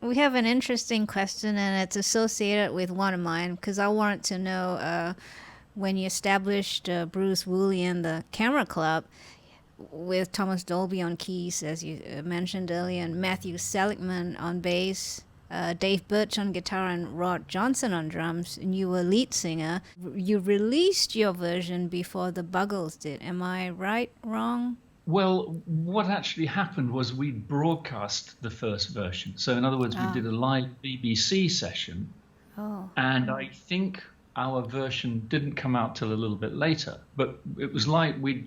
We have an interesting question, and it's associated with one of mine because I wanted to know when you established Bruce Woolley and the Camera Club with Thomas Dolby on keys, as you mentioned earlier, and Matthew Seligman on bass, Dave Birch on guitar, and Rod Johnson on drums, and you were lead singer. You released your version before the Buggles did. Am I right, wrong? Well, what actually happened was we broadcast the first version. So in other words, we did a live BBC session. And I think our version didn't come out till a little bit later. But it was like we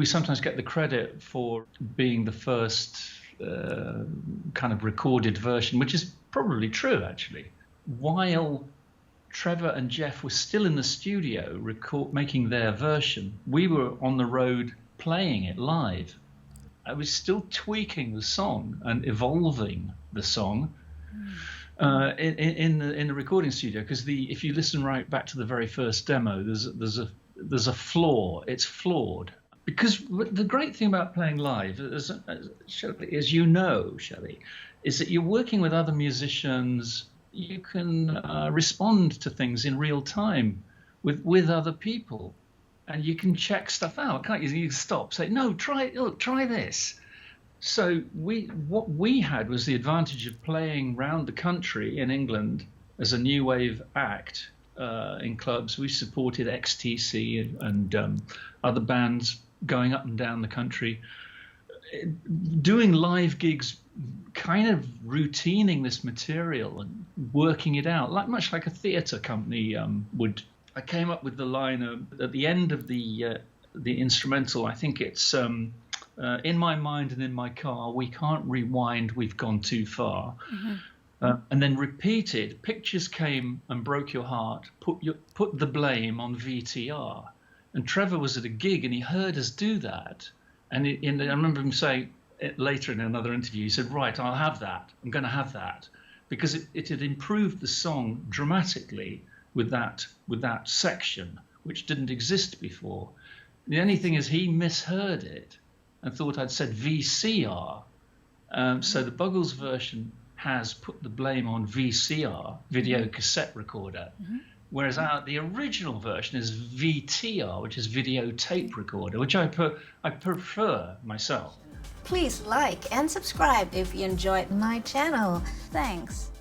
sometimes get the credit for being the first kind of recorded version, which is probably true, actually. While Trevor and Jeff were still in the studio making their version, we were on the road playing it live. I was still tweaking the song and evolving the song in the recording studio, because if you listen right back to the very first demo, there's a flaw. It's flawed. Because the great thing about playing live, as you know, Shueh-li, is that you're working with other musicians. You can respond to things in real time with other people, and you can check stuff out, can't you? You can stop, say, no, try this. So what we had was the advantage of playing round the country in England as a new wave act in clubs. We supported XTC and other bands going up and down the country, doing live gigs, kind of routining this material and working it out, much like a theatre company would. I came up with the line at the end of the instrumental. I think it's in my mind and in my car, we can't rewind, we've gone too far. And then repeated, pictures came and broke your heart, put the blame on VTR. And Trevor was at a gig and he heard us do that. And I remember him saying later in another interview, he said, right, I'll have that. I'm going to have that. Because it had improved the song dramatically with that section, which didn't exist before. The only thing is he misheard it and thought I'd said VCR. So the Buggles version has put the blame on VCR, video cassette recorder, whereas the original version is VTR, which is video tape recorder, which I prefer myself. Please like and subscribe if you enjoyed my channel. Thanks.